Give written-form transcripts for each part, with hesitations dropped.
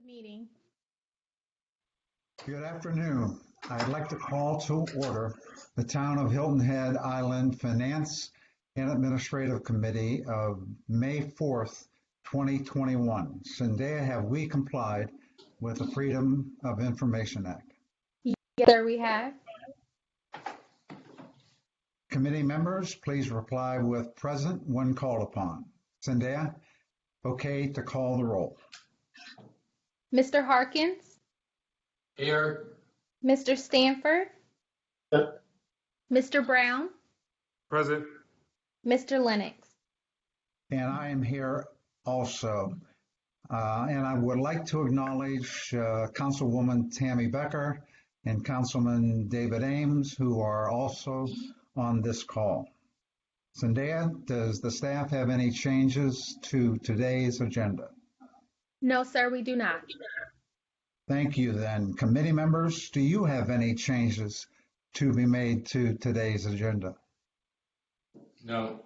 Meeting. Good afternoon. I'd like to call to order the Town of Hilton Head Island Finance and Administrative Committee of May 4th, 2021. Zendaya, have we complied with the Freedom of Information Act? Yes, sir, we have. Committee members, please reply with present when called upon. Zendaya, okay to call the roll. Mr. Harkins, Here. Mr. Stanford, Mr. Brown, Present. Mr. Lennox. And I am here also. And I would like to acknowledge Councilwoman Tammy Becker and Councilman David Ames, who are also on this call. Zendaya, does the staff have any changes to today's agenda? No, sir, we do not. Thank you then. Committee members, do you have any changes to be made to today's agenda? No.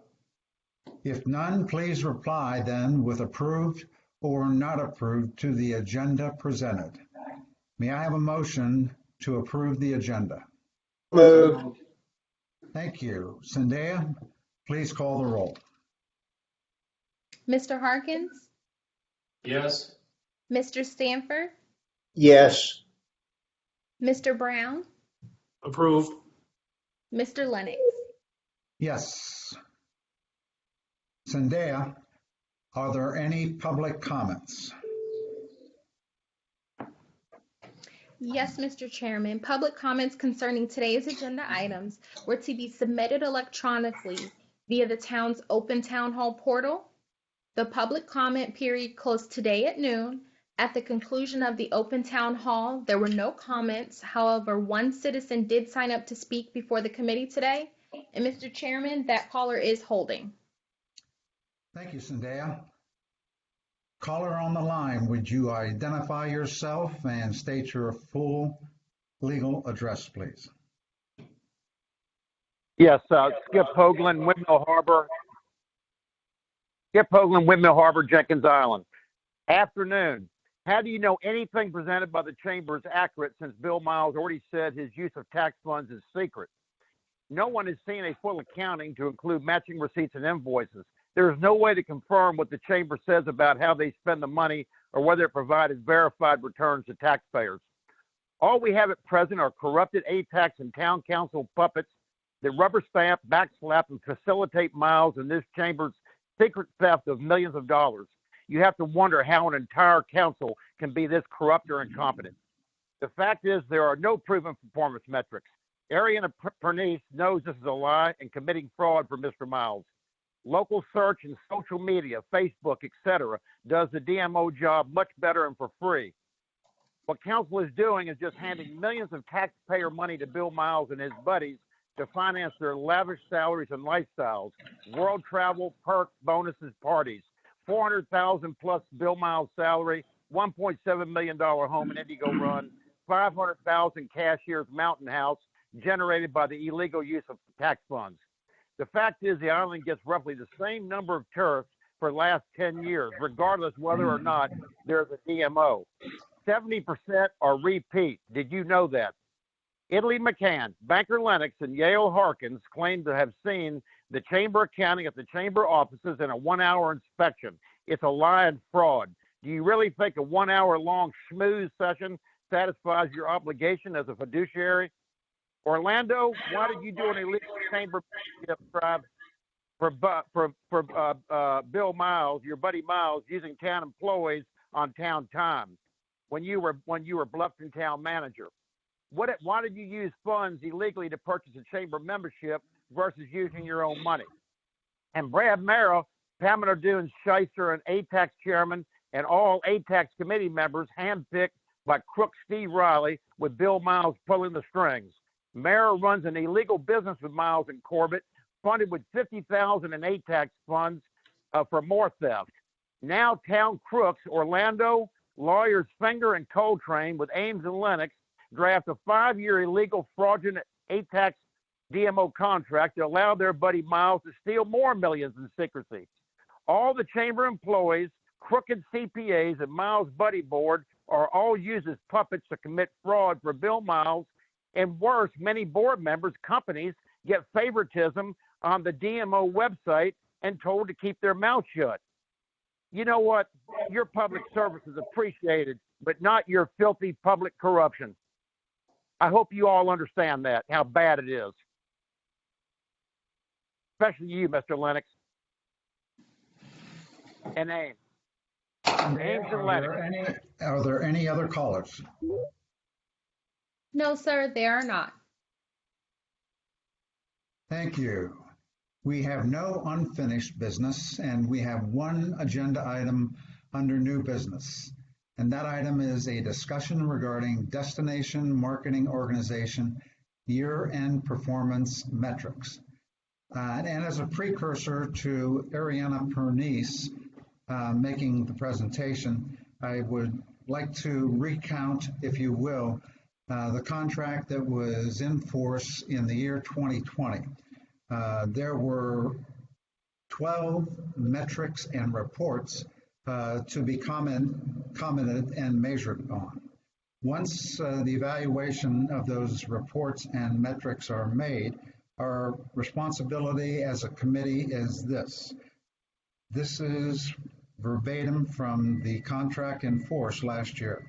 If none, please reply then with approved or not approved to the agenda presented. May I have a motion to approve the agenda? Moved. Thank you. Zendaya, please call the roll. Mr. Harkins, Yes. Mr. Stanford, Yes. Mr. Brown, Approved. Mr. Lennox. Yes. Zendaya, are there any public comments? Yes, Mr. Chairman. Public comments concerning today's agenda items were to be submitted electronically via the town's open town hall portal. The public comment period closed today at noon. At the conclusion of the open town hall, there were no comments. However, one citizen did sign up to speak before the committee today. And Mr. Chairman, that caller is holding. Thank you, Zendaya. Caller on the line, would you identify yourself and state your full legal address, please? Yes, Skip Hoagland, Windmill Harbor, Jenkins Island. Afternoon. How do you know anything presented by the Chamber is accurate since Bill Miles already said his use of tax funds is secret? No one has seen a full accounting to include matching receipts and invoices. There is no way to confirm what the Chamber says about how they spend the money or whether it provided verified returns to taxpayers. All we have at present are corrupted ATAX and town council puppets that rubber stamp, backslap, and facilitate Miles in this Chamber's secret theft of millions of dollars. You have to wonder how an entire council can be this corrupt or incompetent. The fact is there are no proven performance metrics. Ariana Pernice knows this is a lie and committing fraud for Mr. Miles. Local search and social media, Facebook, etc., does the DMO job much better and for free. What council is doing is just handing millions of taxpayer money to Bill Miles and his buddies to finance their lavish salaries and lifestyles, world travel, perks, bonuses, parties. $400,000 plus Bill Miles' salary, $1.7 million home in Indigo Run, $500,000 cashier's mountain house generated by the illegal use of tax funds. The fact is the island gets roughly the same number of tourists for the last 10 years, regardless whether or not there's a DMO. 70% are repeat. Did you know that? Italy McCann, Banker Lennox, and Yale Harkins claim to have seen the Chamber accounting at the Chamber offices in a 1-hour inspection. It's a lie and fraud. Do you really think a 1-hour-long schmooze session satisfies your obligation as a fiduciary? Orlando, why did you do an illegal Chamber membership for Bill Miles, your buddy Miles, using town employees on town time when you were Bluffton town manager? Why did you use funds illegally to purchase a Chamber membership versus using your own money? And Brad Merrill, Pamela Dune Shyster, and ATAX chairman, and all ATAX committee members handpicked by crook Steve Riley, with Bill Miles pulling the strings. Merrill runs an illegal business with Miles and Corbett, funded with $50,000 in ATAX funds for more theft. Now town crooks, Orlando, lawyers Finger and Coltrane, with Ames and Lennox, draft a 5-year illegal fraudulent ATAX DMO contract to allow their buddy Miles to steal more millions in secrecy. All the Chamber employees, crooked CPAs, and Miles' buddy board are all used as puppets to commit fraud for Bill Miles. And worse, many board members, companies get favoritism on the DMO website and told to keep their mouth shut. You know what? Your public service is appreciated, but not your filthy public corruption. I hope you all understand that, how bad it is. Especially you, Mr. Lennox. And Ames. Ames and Lennox. Are there any other callers? No, sir, there are not. Thank you. We have no unfinished business, and we have one agenda item under new business. And that item is a discussion regarding Destination Marketing Organization year-end performance metrics. And as a precursor to Ariana Pernice making the presentation, I would like to recount, if you will, the contract that was in force in the year 2020. There were 12 metrics and reports to be commented and measured upon. Once the evaluation of those reports and metrics are made, our responsibility as a committee is this. This is verbatim from the contract in force last year.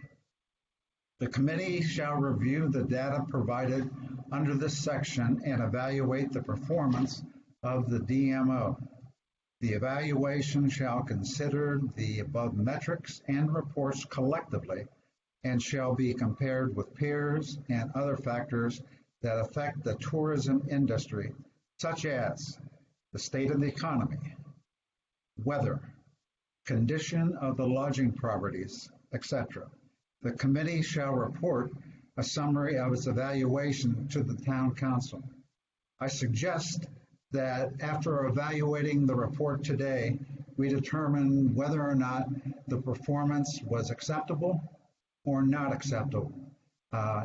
The committee shall review the data provided under this section and evaluate the performance of the DMO. The evaluation shall consider the above metrics and reports collectively and shall be compared with peers and other factors that affect the tourism industry, such as the state of the economy, weather, condition of the lodging properties, etc. The committee shall report a summary of its evaluation to the town council. I suggest that after evaluating the report today, we determine whether or not the performance was acceptable or not acceptable.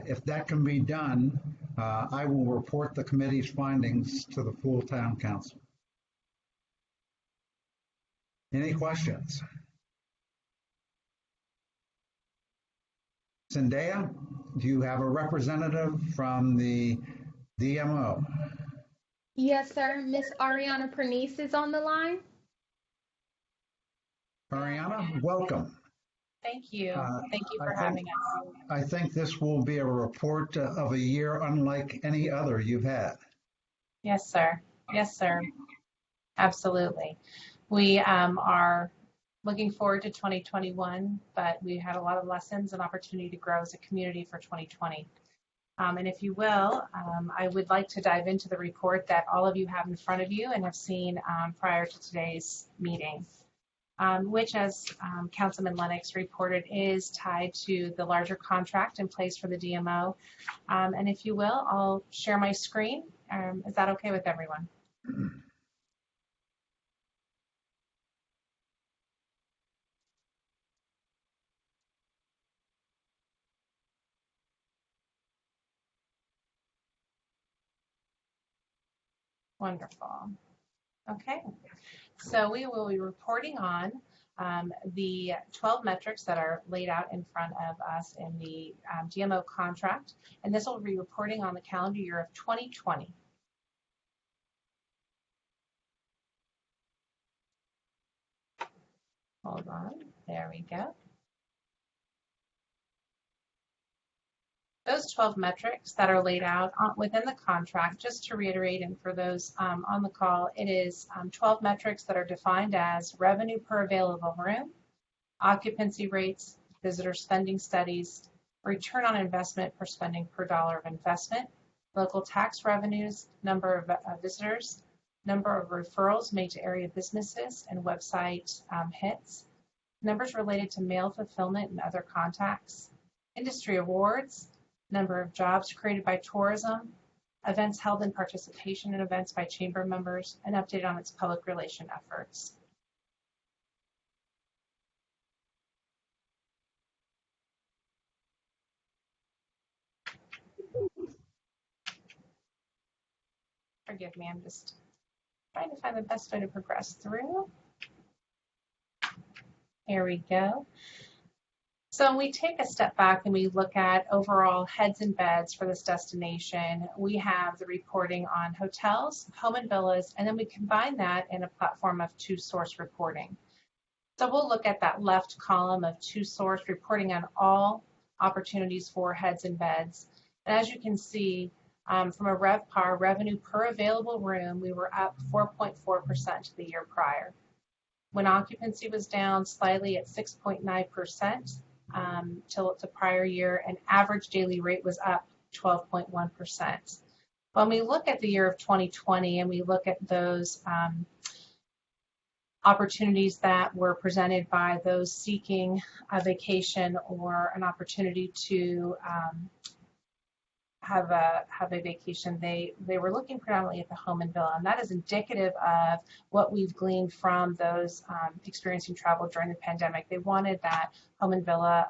If that can be done, I will report the committee's findings to the full town council. Any questions? Zendaya, do you have a representative from the DMO? Yes, sir. Miss Ariana Pernice is on the line. Ariana, welcome. Thank you. Thank you for having us. I think this will be a report of a year unlike any other you've had. Yes, sir. Yes, sir. Absolutely. We are looking forward to 2021, but we had a lot of lessons and opportunity to grow as a community for 2020. And if you will, I would like to dive into the report that all of you have in front of you and have seen prior to today's meeting, which, as Councilman Lennox reported, is tied to the larger contract in place for the DMO. And if you will, I'll share my screen. Is that okay with everyone? Wonderful. Okay, so we will be reporting on the 12 metrics that are laid out in front of us in the DMO contract, and this will be reporting on the calendar year of 2020. Hold on, there we go. Those 12 metrics that are laid out within the contract, just to reiterate, and for those on the call, it is 12 metrics that are defined as revenue per available room, occupancy rates, visitor spending studies, return on investment per spending per dollar of investment, local tax revenues, number of visitors, number of referrals made to area businesses and website hits, numbers related to mail fulfillment and other contacts, industry awards, number of jobs created by tourism, events held in participation in events by chamber members, and update on its public relation efforts. Forgive me, I'm just trying to find the best way to progress through. Here we go. So when we take a step back and we look at overall heads and beds for this destination, we have the reporting on hotels, home and villas, and then we combine that in a platform of two-source reporting. So we'll look at that left column of two-source reporting on all opportunities for heads and beds. And as you can see, from a RevPAR, revenue per available room, we were up 4.4% the year prior. When occupancy was down slightly at 6.9%, till the prior year, and average daily rate was up 12.1%. When we look at the year of 2020 and we look at those opportunities that were presented by those seeking a vacation or an opportunity to have a vacation, they were looking predominantly at the home and villa, and that is indicative of what we've gleaned from those experiencing travel during the pandemic. They wanted that home and villa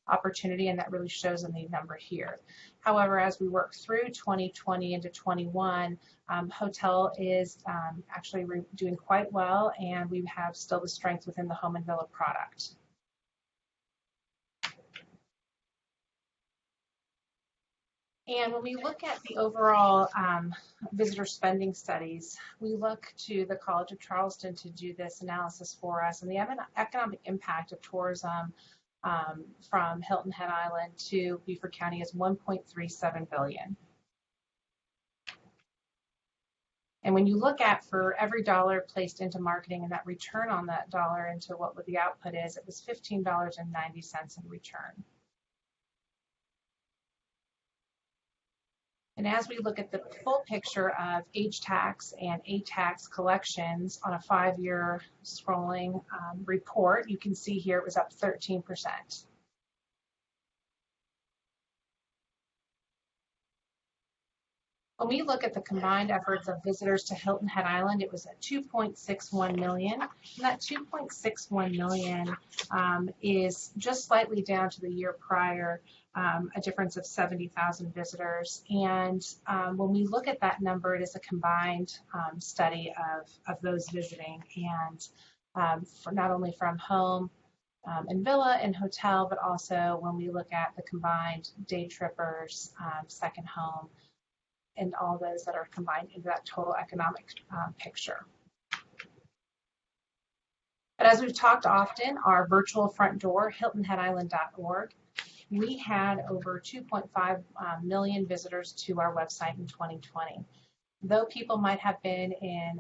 opportunity, and that really shows in the number here. However, as we work through 2020 into 21, hotel is actually doing quite well, and we have still the strength within the home and villa product. And when we look at the overall visitor spending studies, we look to the College of Charleston to do this analysis for us, and the economic impact of tourism from Hilton Head Island to Beaufort County is $1.37 billion. And when you look at for every dollar placed into marketing and that return on that dollar into what the output is, it was $15.90 in return. And as we look at the full picture of H-Tax and A-Tax collections on a 5-year scrolling report, you can see here it was up 13%. When we look at the combined efforts of visitors to Hilton Head Island, it was at 2.61 million. And that 2.61 million is just slightly down to the year prior, a difference of 70,000 visitors. And when we look at that number, it is a combined study of those visiting, and for not only from home and villa and hotel, but also when we look at the combined day trippers, second home, and all those that are combined into that total economic picture. But as we've talked often, our virtual front door, hiltonheadisland.org, we had over 2.5 million visitors to our website in 2020. Though people might have been in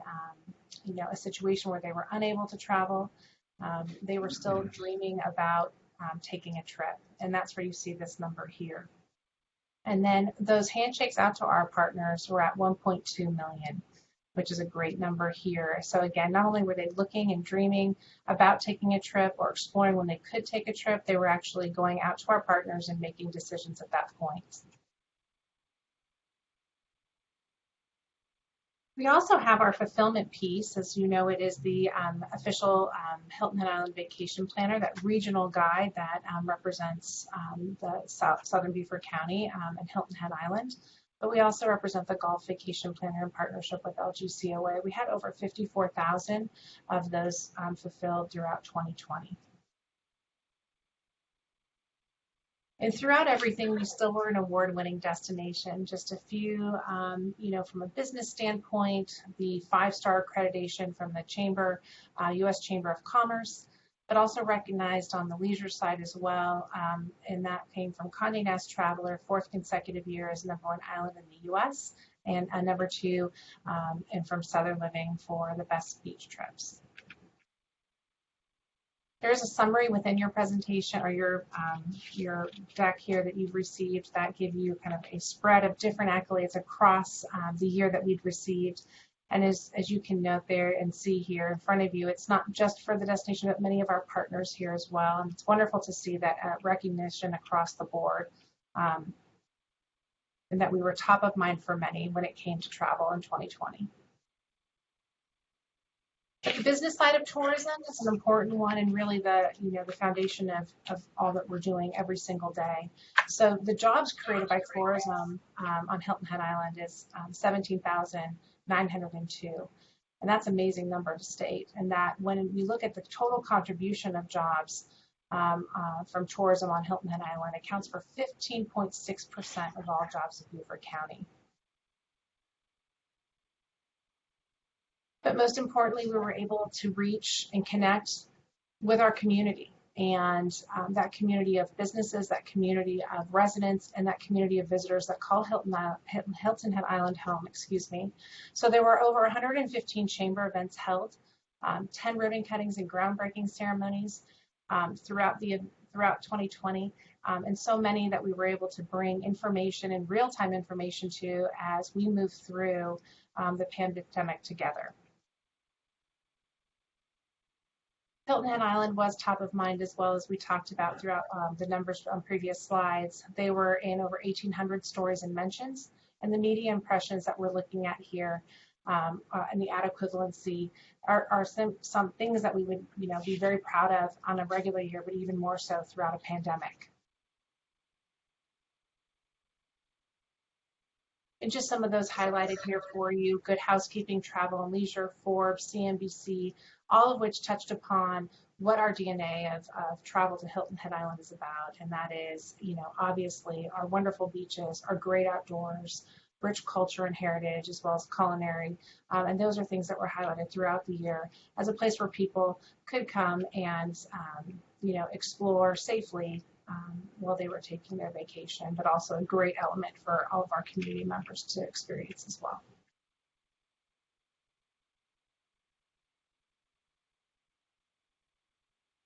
a situation where they were unable to travel, they were still dreaming about taking a trip, and that's where you see this number here. And then those handshakes out to our partners were at 1.2 million, which is a great number here. So again, not only were they looking and dreaming about taking a trip or exploring when they could take a trip, they were actually going out to our partners and making decisions at that point. We also have our fulfillment piece. As you know, it is the official Hilton Head Island vacation planner, that regional guide that represents the Southern Beaufort County and Hilton Head Island. But we also represent the Golf Vacation Planner in partnership with LGCOA. We had over 54,000 of those fulfilled throughout 2020. And throughout everything, we still were an award-winning destination. Just a few, from a business standpoint, the 5-star accreditation from the Chamber, U.S. Chamber of Commerce, but also recognized on the leisure side as well. And that came from Condé Nast Traveler, 4th consecutive year as #1 island in the U.S., and #2, and from Southern Living for the best beach trips. There's a summary within your presentation or your deck here that you've received that give you kind of a spread of different accolades across the year that we'd received. And as you can note there and see here in front of you, it's not just for the destination, but many of our partners here as well. And it's wonderful to see that recognition across the board, and that we were top of mind for many when it came to travel in 2020. But the business side of tourism is an important one, and really the foundation of all that we're doing every single day. So the jobs created by tourism on Hilton Head Island is 17,902, and that's an amazing number to state. And that when we look at the total contribution of jobs from tourism on Hilton Head Island accounts for 15.6% of all jobs in Beaufort County. But most importantly, we were able to reach and connect with our community, and that community of businesses, that community of residents, and that community of visitors that call Hilton Head Island home, excuse me. So there were over 115 chamber events held, 10 ribbon cuttings and groundbreaking ceremonies throughout 2020, and so many that we were able to bring information and real-time information to as we move through the pandemic together. Hilton Head Island was top of mind, as well as we talked about throughout the numbers on previous slides. They were in over 1,800 stories and mentions, and the media impressions that we're looking at here and the ad equivalency are some things that we would be very proud of on a regular year, but even more so throughout a pandemic. And just some of those highlighted here for you: Good Housekeeping, Travel and Leisure, Forbes, CNBC, all of which touched upon what our DNA of travel to Hilton Head Island is about. And that is, obviously our wonderful beaches, our great outdoors, rich culture and heritage, as well as culinary. And those are things that were highlighted throughout the year as a place where people could come and, explore safely while they were taking their vacation, but also a great element for all of our community members to experience as well.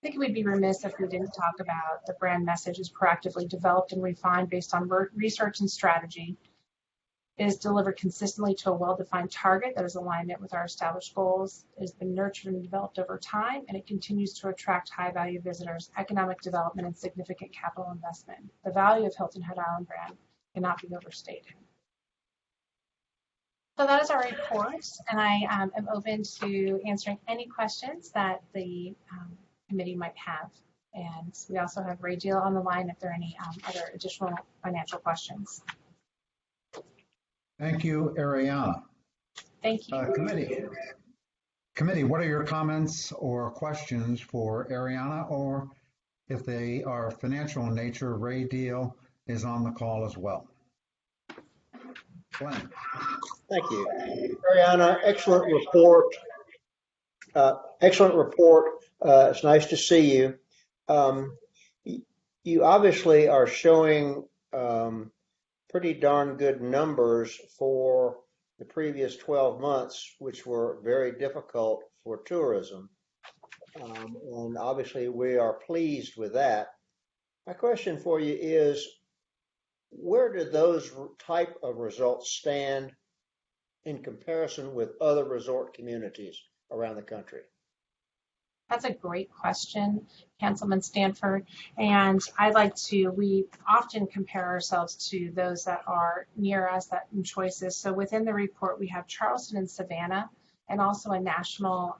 I think we'd be remiss if we didn't talk about the brand message is proactively developed and refined based on research and strategy. It is delivered consistently to a well-defined target that is in alignment with our established goals. It has been nurtured and developed over time, and it continues to attract high-value visitors, economic development, and significant capital investment. The value of Hilton Head Island brand cannot be overstated. So that is our report, and I am open to answering any questions that the committee might have. And we also have Ray Deal on the line if there are any other additional financial questions. Thank you, Ariana. Thank you. Committee, what are your comments or questions for Ariana? Or if they are financial in nature, Ray Deal is on the call as well. Glenn. Thank you. Ariana, excellent report. It's nice to see you. You obviously are showing pretty darn good numbers for the previous 12 months, which were very difficult for tourism. And obviously we are pleased with that. My question for you is, where do those type of results stand in comparison with other resort communities around the country? That's a great question, Councilman Stanford. And we often compare ourselves to those that are near us, that in choices. So within the report, we have Charleston and Savannah, and also a national,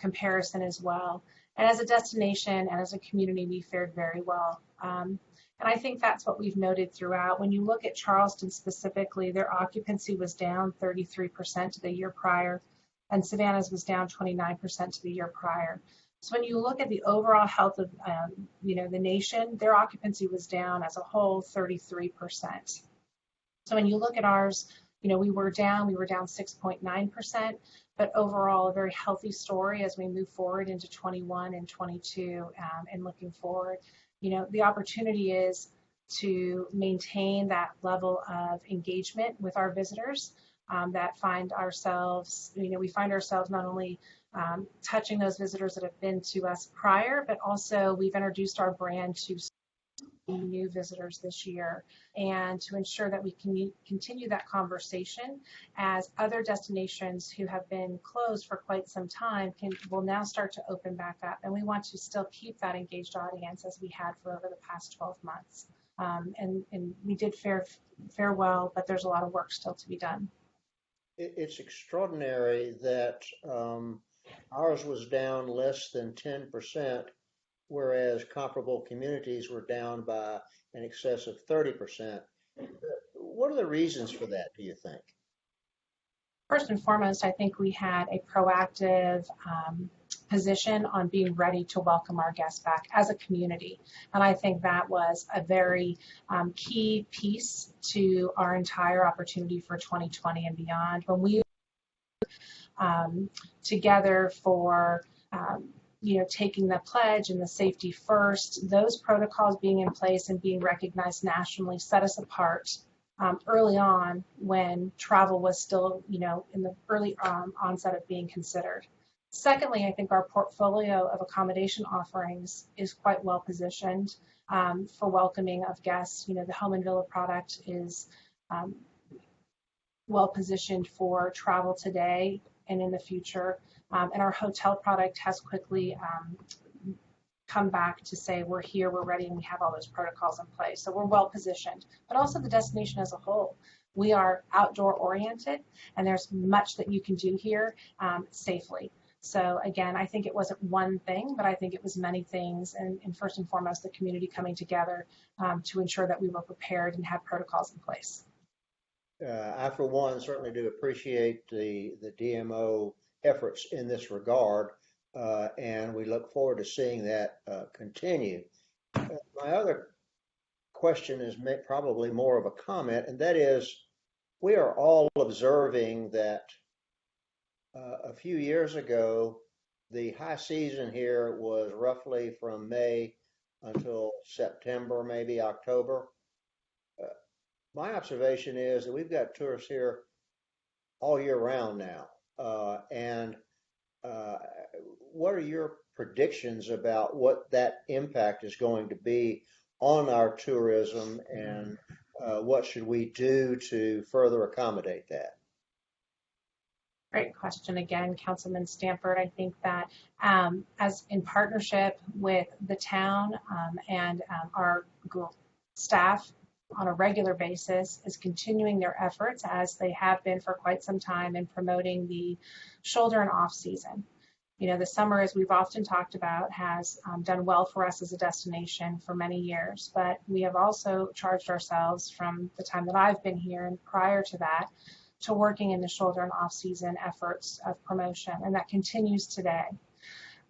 comparison as well. And as a destination and as a community, we fared very well. And I think that's what we've noted throughout. When you look at Charleston specifically, their occupancy was down 33% to the year prior, and Savannah's was down 29% to the year prior. So when you look at the overall health of the nation, their occupancy was down as a whole 33%. So when you look at ours, we were down 6.9%, but overall a very healthy story as we move forward into 21 and 22 and looking forward. The opportunity is to maintain that level of engagement with our visitors that find ourselves, we find ourselves not only touching those visitors that have been to us prior, but also we've introduced our brand to new visitors this year, and to ensure that we can continue that conversation as other destinations who have been closed for quite some time will now start to open back up. And we want to still keep that engaged audience as we had for over the past 12 months. And we did fare well, but there's a lot of work still to be done. It's extraordinary that ours was down less than 10%, whereas comparable communities were down by in excess of 30%. What are the reasons for that, do you think? First and foremost, I think we had a proactive position on being ready to welcome our guests back as a community. And I think that was a very key piece to our entire opportunity for 2020 and beyond. When we together for taking the pledge and the safety first, those protocols being in place and being recognized nationally set us apart early on when travel was still, in the early onset of being considered. Secondly, I think our portfolio of accommodation offerings is quite well positioned for welcoming of guests. The home and villa product is well positioned for travel today and in the future. And our hotel product has quickly come back to say, we're here, we're ready, and we have all those protocols in place. So we're well positioned, but also the destination as a whole. We are outdoor oriented, and there's much that you can do here safely. So again, I think it wasn't one thing, but I think it was many things, and first and foremost, the community coming together to ensure that we were prepared and had protocols in place. I, for one, certainly do appreciate the DMO efforts in this regard, and we look forward to seeing that continue. My other question is probably more of a comment, and that is, we are all observing that a few years ago, the high season here was roughly from May until September, maybe October. My observation is that we've got tourists here all year round now. And what are your predictions about what that impact is going to be on our tourism, and what should we do to further accommodate that? Great question again, Councilman Stanford. I think that as in partnership with the town and our staff on a regular basis is continuing their efforts, as they have been for quite some time, in promoting the shoulder and off season. The summer, as we've often talked about, has done well for us as a destination for many years, but we have also charged ourselves from the time that I've been here and prior to that to working in the shoulder and off season efforts of promotion, and that continues today.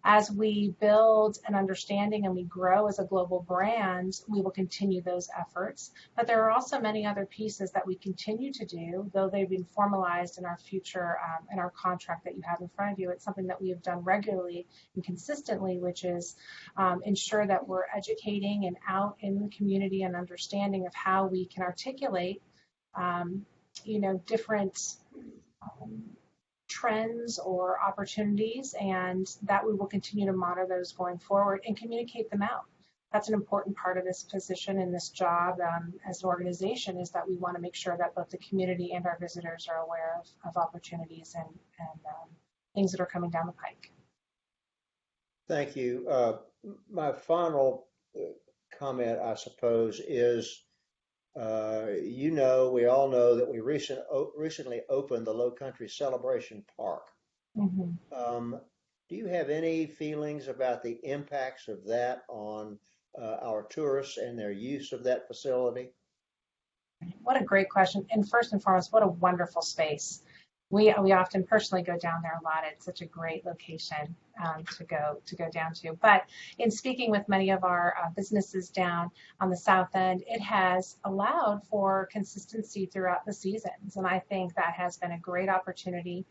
As we build an understanding and we grow as a global brand, we will continue those efforts. But there are also many other pieces that we continue to do, though they've been formalized in our future, in our contract that you have in front of you. It's something that we have done regularly and consistently, which is ensure that we're educating and out in the community and understanding of how we can articulate, different trends or opportunities, and that we will continue to monitor those going forward and communicate them out. That's an important part of this position and this job as an organization, is that we want to make sure that both the community and our visitors are aware of opportunities and things that are coming down the pike. Thank you. My final comment, I suppose, is we all know that we recently opened the Low Country Celebration Park. Mm-hmm. Do you have any feelings about the impacts of that on our tourists and their use of that facility? What a great question. And first and foremost, what a wonderful space. We often personally go down there a lot. It's such a great location to go down to. But in speaking with many of our businesses down on the south end, it has allowed for consistency throughout the seasons, and I think that has been a great opportunity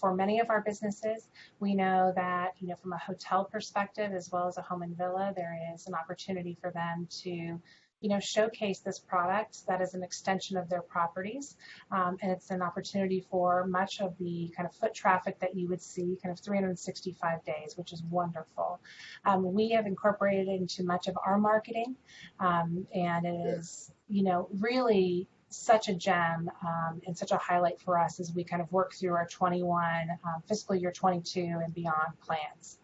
for many of our businesses. We know that from a hotel perspective as well as a home and villa, there is an opportunity for them to showcase this product that is an extension of their properties. And it's an opportunity for much of the kind of foot traffic that you would see kind of 365 days, which is wonderful. We have incorporated it into much of our marketing, and it is, really such a gem and such a highlight for us as we kind of work through our 21, fiscal year 22 and beyond plans.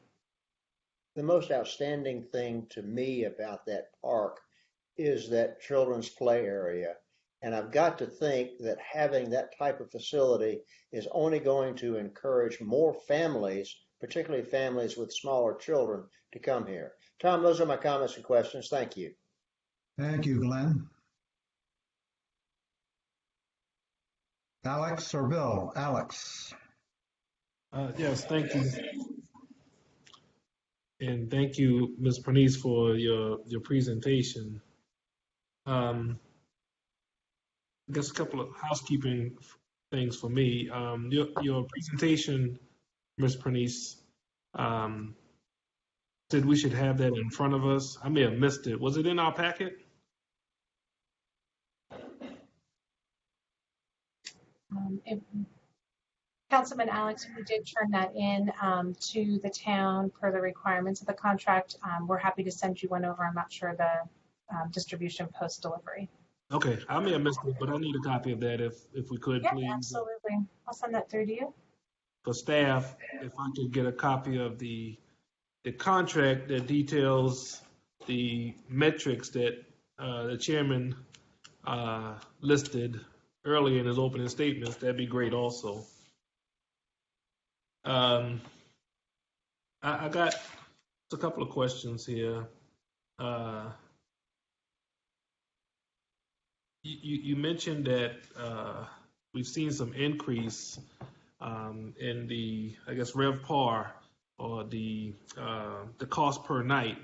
The most outstanding thing to me about that park is that children's play area. And I've got to think that having that type of facility is only going to encourage more families, particularly families with smaller children, to come here. Tom, those are my comments and questions. Thank you. Thank you, Glenn. Alex or Bill? Alex. Yes, thank you. And thank you, Ms. Pernice, for your presentation. I guess a couple of housekeeping things for me. Your presentation, Ms. Pernice, said we should have that in front of us. I may have missed it. Was it in our packet? Councilman Alex, we did turn that in to the town per the requirements of the contract. We're happy to send you one over. I'm not sure the distribution post delivery. Okay, I may have missed it, but I need a copy of that if we could, Yeah, please. absolutely. I'll send that through to you. For staff, if I could get a copy of the contract that details the metrics that the chairman listed earlier in his opening statements, that'd be great also. I got a couple of questions here. You mentioned that we've seen some increase in the, I guess, RevPAR, or the cost per night.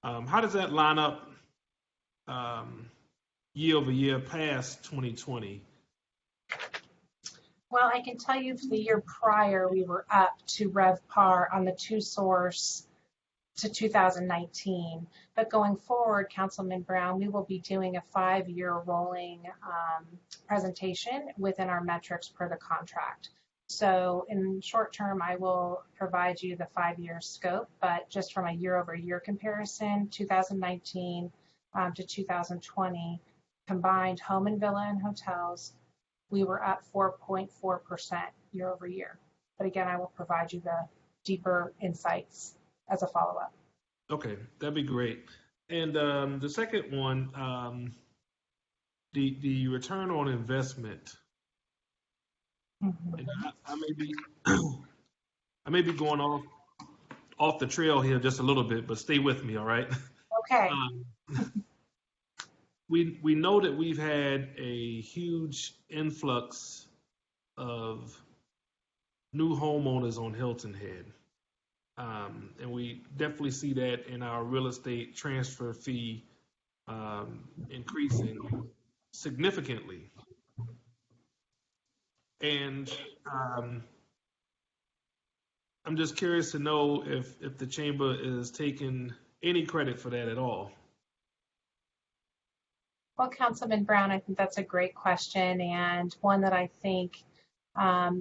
How does that line up year over year past 2020? Well, I can tell you for the year prior, we were up to RevPAR on the two source to 2019. But going forward, Councilman Brown, we will be doing a 5-year rolling presentation within our metrics per the contract. So in short term, I will provide you the 5-year scope, but just from a year over year comparison, 2019 to 2020, combined home and villa and hotels, we were up 4.4% year over year. But again, I will provide you the deeper insights as a follow-up. Okay, that'd be great. And the second one, the return on investment. And I may be going off the trail here just a little bit, but stay with me, all right? Okay. We know that we've had a huge influx of new homeowners on Hilton Head. And we definitely see that in our real estate transfer fee increasing significantly. And I'm just curious to know if the chamber is taking any credit for that at all. Well, Councilman Brown, I think that's a great question, and one that I think, I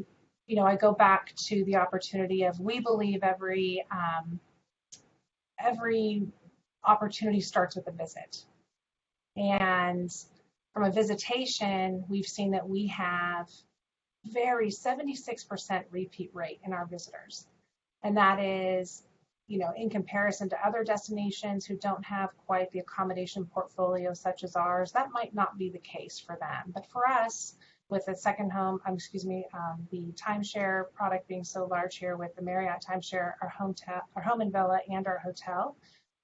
go back to the opportunity of, we believe every opportunity starts with a visit. And from a visitation, we've seen that we have 76% repeat rate in our visitors. And that is, in comparison to other destinations who don't have quite the accommodation portfolio such as ours, that might not be the case for them. But for us, with the second home, the timeshare product being so large here with the Marriott timeshare, our home and villa, and our hotel,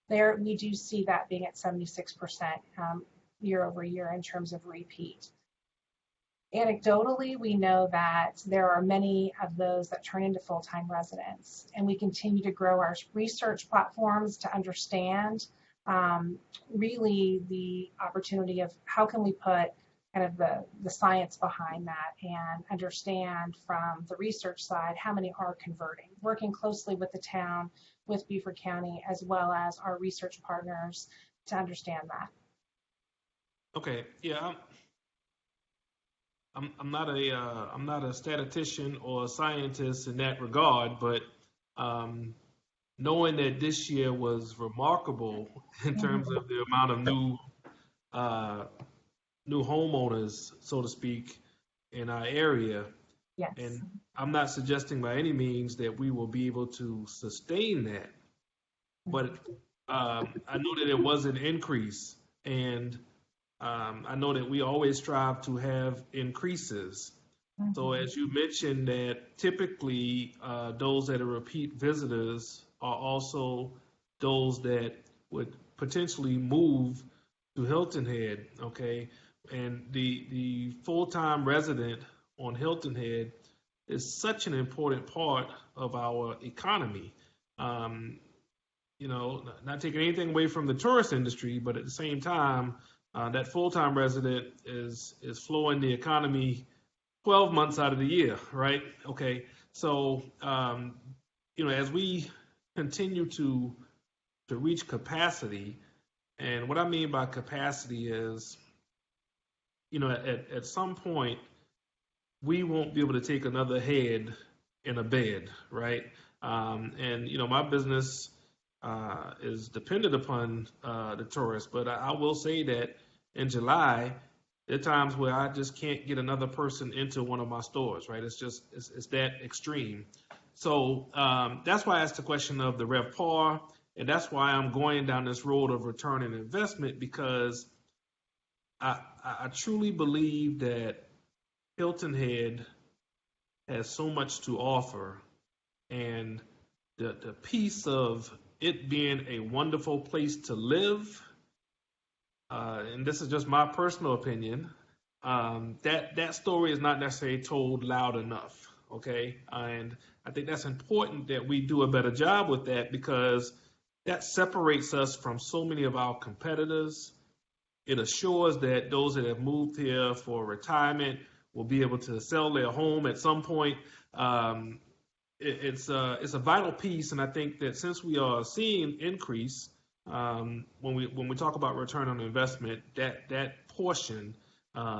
there we do see that being at 76% year over year in terms of repeat. Anecdotally, we know that there are many of those that turn into full-time residents, and we continue to grow our research platforms to understand really the opportunity of how can we put kind of the science behind that and understand from the research side how many are converting, working closely with the town, with Beaufort County, as well as our research partners to understand that. Okay, yeah. I'm not a statistician or a scientist in that regard, but knowing that this year was remarkable in terms of the amount of new homeowners, so to speak, in our area. Yes. And I'm not suggesting by any means that we will be able to sustain that, but I know that it was an increase, and I know that we always strive to have increases. Mm-hmm. So as you mentioned that typically those that are repeat visitors are also those that would potentially move to Hilton Head, okay? And the full-time resident on Hilton Head is such an important part of our economy. not taking anything away from the tourist industry, but at the same time, that full-time resident is flowing the economy 12 months out of the year, right? Okay, so as we continue to reach capacity, and what I mean by capacity is, at some point, we won't be able to take another head in a bed, right? And my business is dependent upon the tourists, but I will say that in July, there are times where I just can't get another person into one of my stores, right? It's that extreme. So that's why I asked the question of the RevPAR, and that's why I'm going down this road of return on investment, because I truly believe that Hilton Head has so much to offer, and the piece of it being a wonderful place to live, and this is just my personal opinion, that story is not necessarily told loud enough, okay? And I think that's important that we do a better job with that, because that separates us from so many of our competitors. It assures that those that have moved here for retirement will be able to sell their home at some point. It's a vital piece, and I think that since we are seeing increase, when we talk about return on investment, that portion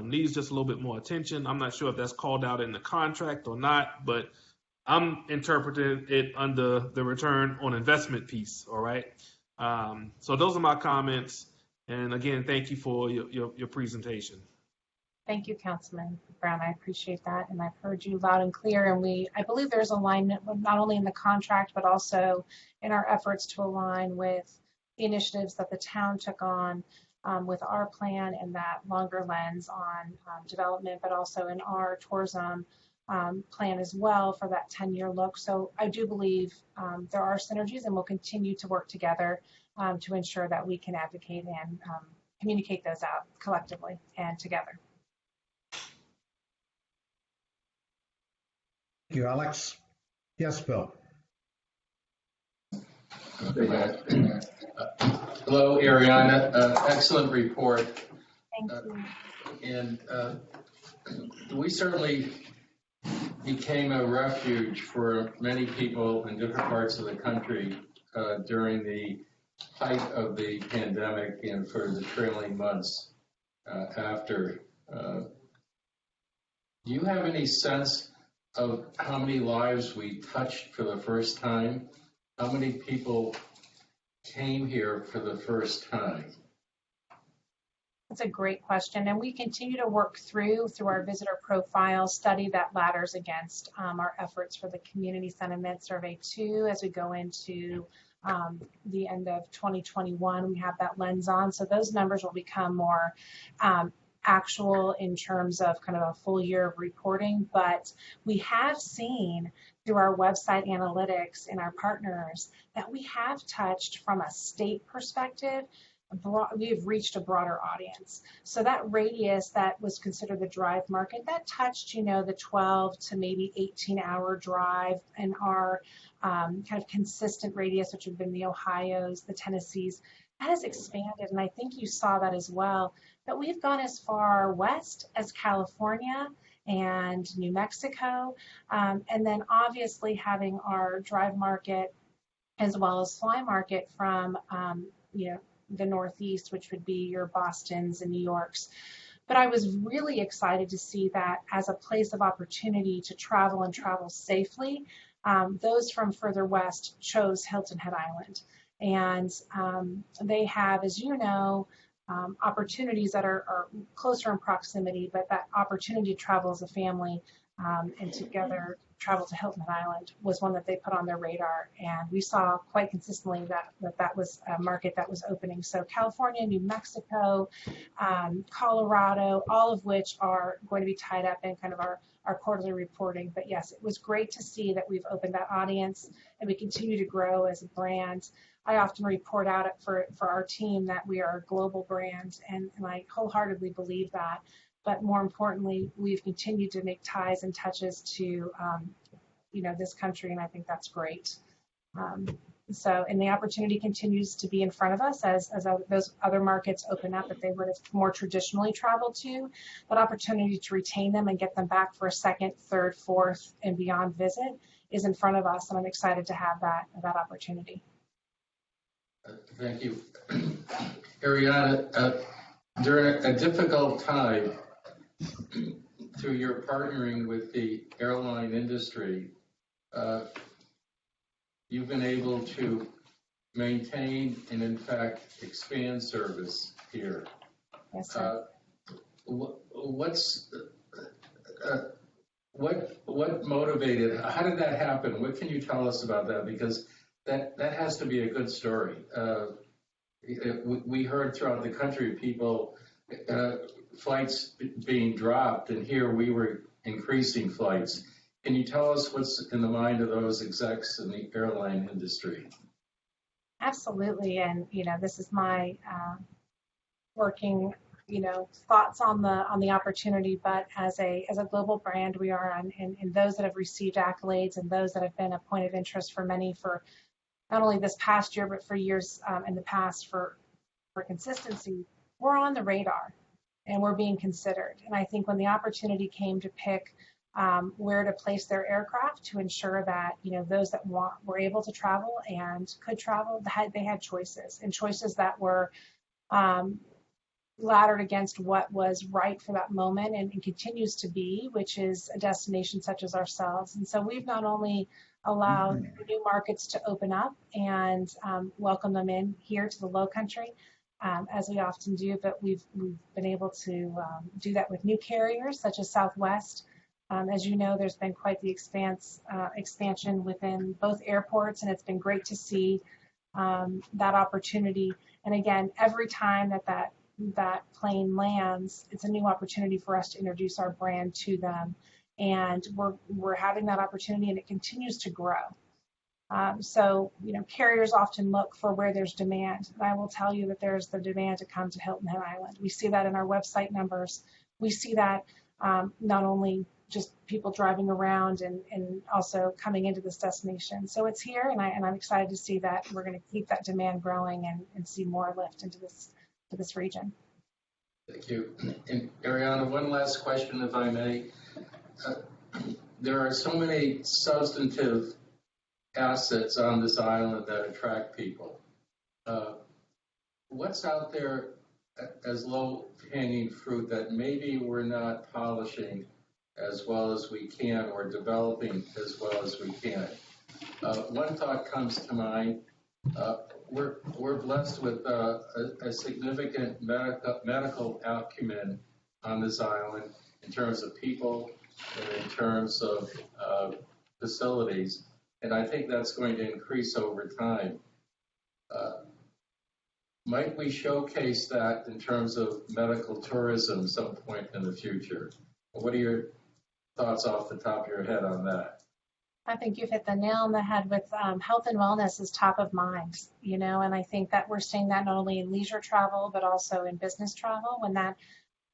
needs just a little bit more attention. I'm not sure if that's called out in the contract or not, but I'm interpreting it under the return on investment piece. All right. So those are my comments. And again, thank you for your presentation. Thank you, Councilman Brown. I appreciate that, and I've heard you loud and clear. And I believe there's alignment not only in the contract, but also in our efforts to align with the initiatives that the town took on with our plan and that longer lens on development, but also in our tourism plan as well for that 10-year look. So I do believe there are synergies, and we'll continue to work together to ensure that we can advocate and communicate those out collectively and together. Thank you, Alex. Yes, Bill. Hello, Ariana. Excellent report. Thank you. And we certainly became a refuge for many people in different parts of the country during the height of the pandemic and for the trailing months after. Do you have any sense of how many lives we touched for the first time? How many people came here for the first time? That's a great question, and we continue to work through our visitor profile study that ladders against our efforts for the community sentiment survey too. As we go into the end of 2021, we have that lens on, so those numbers will become more actual in terms of kind of a full year of reporting. But we have seen through our website analytics and our partners that we have touched, from a state perspective, we have reached a broader audience. So that radius that was considered the drive market, that touched, the 12 to maybe 18-hour drive, and our kind of consistent radius, which have been the Ohios, the Tennessees, that has expanded. And I think you saw that as well. But we've gone as far west as California and New Mexico, and then obviously having our drive market as well as fly market from the Northeast, which would be your Bostons and New Yorks. But I was really excited to see that as a place of opportunity to travel and travel safely. Those from further west chose Hilton Head Island, and they have, as you know, opportunities that are closer in proximity, but that opportunity to travel as a family and together travel to Hilton Head Island was one that they put on their radar, and we saw quite consistently that was a market that was opening. So California, New Mexico, Colorado, all of which are going to be tied up in kind of our quarterly reporting. But yes, it was great to see that we've opened that audience and we continue to grow as a brand. I often report out for our team that we are a global brand, and I wholeheartedly believe that. But more importantly, we've continued to make ties and touches to, this country, and I think that's great. So, and the opportunity continues to be in front of us as those other markets open up that they would have more traditionally traveled to. That opportunity to retain them and get them back for a second, third, fourth, and beyond visit is in front of us, and I'm excited to have that opportunity. Thank you. Ariana, during a difficult time, through your partnering with the airline industry, you've been able to maintain and, in fact, expand service here. Yes, sir. What motivated? How did that happen? What can you tell us about that? Because that has to be a good story. We heard throughout the country people flights being dropped, and here we were increasing flights. Can you tell us what's in the mind of those execs in the airline industry? Absolutely, and this is my working thoughts on the opportunity. But as a global brand, we are and those that have received accolades and those that have been a point of interest for many for not only this past year but for years in the past for consistency. We're on the radar and we're being considered. And I think when the opportunity came to pick where to place their aircraft to ensure that those that were able to travel and could travel, they had choices, and choices that were laddered against what was right for that moment and continues to be, which is a destination such as ourselves. And so we've not only allowed new markets to open up and welcome them in here to the Low Country, as we often do, but we've been able to do that with new carriers such as Southwest. As you know, there's been quite the expansion within both airports, and it's been great to see that opportunity. And again, every time that plane lands, it's a new opportunity for us to introduce our brand to them, and we're having that opportunity, and it continues to grow. So carriers often look for where there's demand, and I will tell you that there's the demand to come to Hilton Head Island. We see that in our website numbers. We see that not only just people driving around and also coming into this destination. So it's here, and I'm excited to see that we're going to keep that demand growing and see more lift into this region. Thank you. And Ariana, one last question, if I may. There are so many substantive assets on this island that attract people. What's out there as low-hanging fruit that maybe we're not polishing as well as we can, or developing as well as we can? One thought comes to mind. We're blessed with a significant medical acumen on this island in terms of people and in terms of facilities, and I think that's going to increase over time. Might we showcase that in terms of medical tourism some point in the future? What are your thoughts off the top of your head on that? I think you've hit the nail on the head with health and wellness is top of mind, and I think that we're seeing that not only in leisure travel, but also in business travel. When that,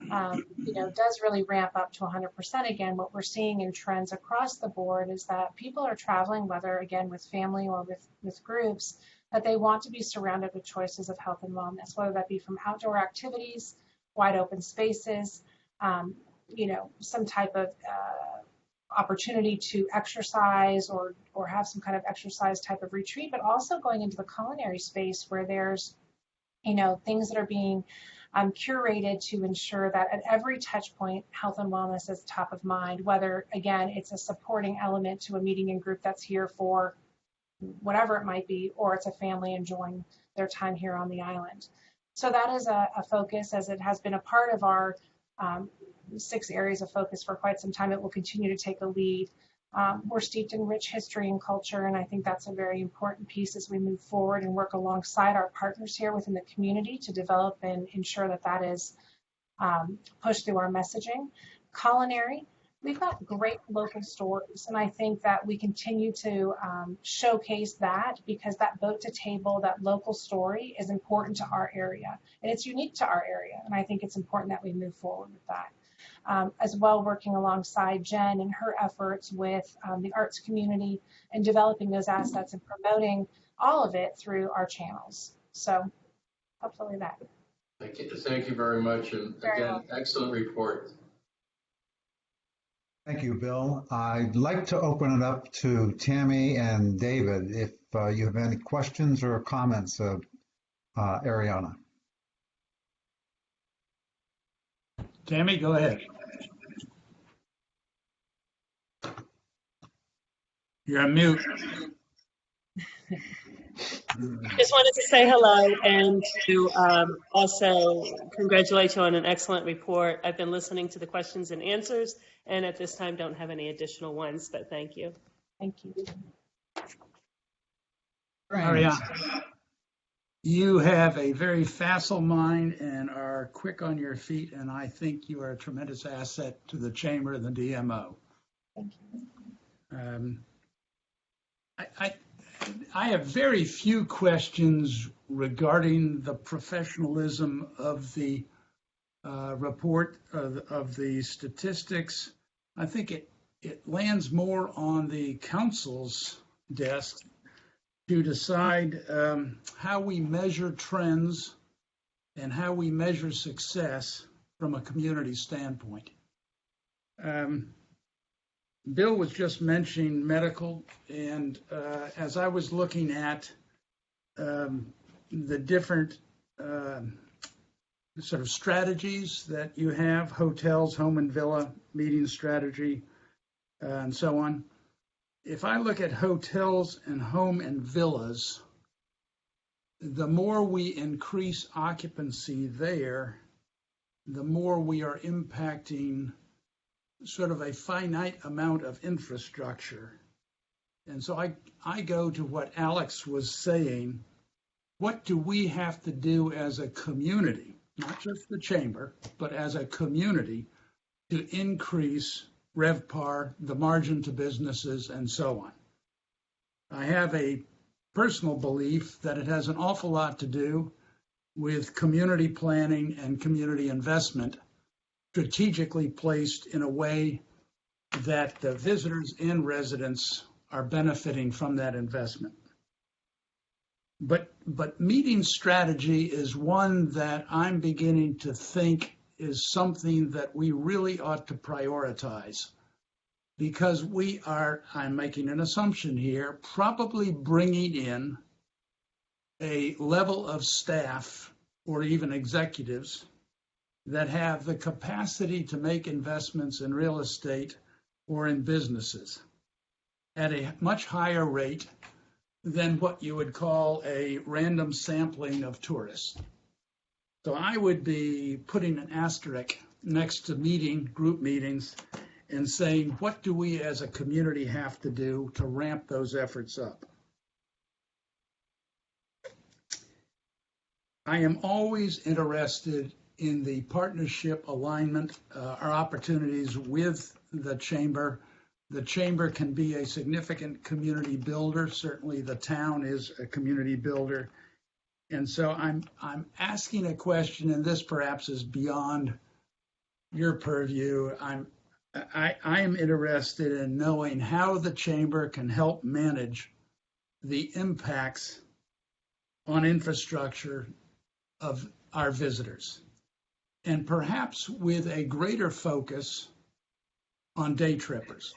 does really ramp up to 100% again, what we're seeing in trends across the board is that people are traveling, whether again with family or with groups, that they want to be surrounded with choices of health and wellness, whether that be from outdoor activities, wide open spaces, some type of opportunity to exercise or have some kind of exercise type of retreat, but also going into the culinary space where there's, things that are being curated to ensure that at every touch point, health and wellness is top of mind, whether, again, it's a supporting element to a meeting and group that's here for whatever it might be, or it's a family enjoying their time here on the island. So that is a focus, as it has been a part of our 6 areas of focus for quite some time. It will continue to take a lead. We're steeped in rich history and culture, and I think that's a very important piece as we move forward and work alongside our partners here within the community to develop and ensure that is pushed through our messaging. Culinary, we've got great local stories, and I think that we continue to showcase that, because that boat to table, that local story is important to our area, and it's unique to our area, and I think it's important that we move forward with that. As well, working alongside Jen and her efforts with the arts community and developing those assets and promoting all of it through our channels. So hopefully that. Thank you very much. And Very again, welcome. excellent report. Thank you, Bill. I'd like to open it up to Tammy and David if you have any questions or comments of Ariana. Tammy, go ahead. You're on mute. Just wanted to say hello and to also congratulate you on an excellent report. I've been listening to the questions and answers, and at this time don't have any additional ones, but thank you. Thank you. Ariana, you have a very facile mind and are quick on your feet, and I think you are a tremendous asset to the chamber and the DMO. Thank you. I have very few questions regarding the professionalism of the report of the statistics. I think it lands more on the council's desk to decide how we measure trends and how we measure success from a community standpoint. Bill was just mentioning medical, and as I was looking at the different sort of strategies that you have, hotels, home and villa, meeting strategy, and so on. If I look at hotels and home and villas, the more we increase occupancy there, the more we are impacting sort of a finite amount of infrastructure. And so I go to what Alex was saying. What do we have to do as a community, not just the chamber, but as a community, to increase RevPAR, the margin to businesses, and so on? I have a personal belief that it has an awful lot to do with community planning and community investment, strategically placed in a way that the visitors and residents are benefiting from that investment. But meeting strategy is one that I'm beginning to think is something that we really ought to prioritize, because we are, I'm making an assumption here, probably bringing in a level of staff or even executives that have the capacity to make investments in real estate or in businesses at a much higher rate than what you would call a random sampling of tourists. So I would be putting an asterisk next to group meetings and saying, what do we as a community have to do to ramp those efforts up? I am always interested in the partnership alignment, our opportunities with the chamber. The chamber can be a significant community builder. Certainly the town is a community builder. And so I'm asking a question, and this perhaps is beyond your purview. I am interested in knowing how the chamber can help manage the impacts on infrastructure of our visitors, and perhaps with a greater focus on day trippers.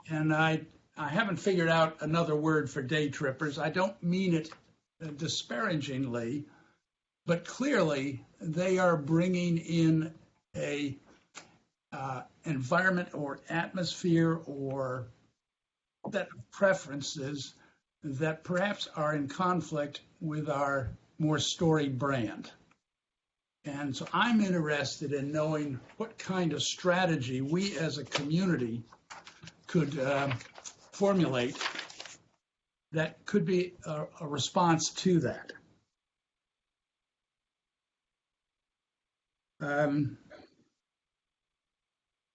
And I haven't figured out another word for day trippers. I don't mean it disparagingly, but clearly they are bringing in a environment or atmosphere or set of preferences that perhaps are in conflict with our more storied brand. And so I'm interested in knowing what kind of strategy we as a community could formulate that could be a response to that.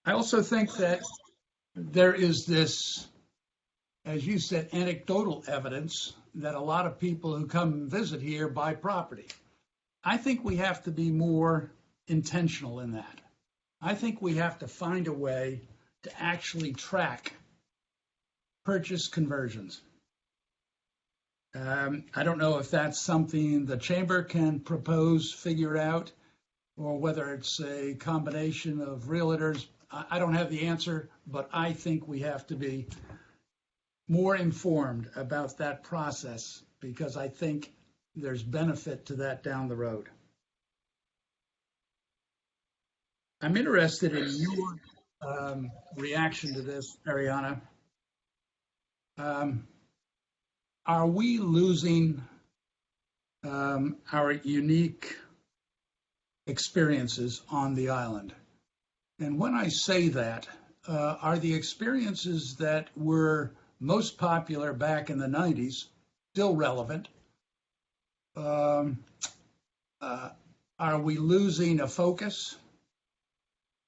I also think that there is this, as you said, anecdotal evidence that a lot of people who come and visit here buy property. I think we have to be more intentional in that. I think we have to find a way to actually track purchase conversions. I don't know if that's something the chamber can propose, figure out, or whether it's a combination of realtors. I don't have the answer, but I think we have to be more informed about that process because I think there's benefit to that down the road. I'm interested in your reaction to this, Ariana. Are we losing our unique experiences on the island? And when I say that, are the experiences that were most popular back in the 90s still relevant? Are we losing a focus?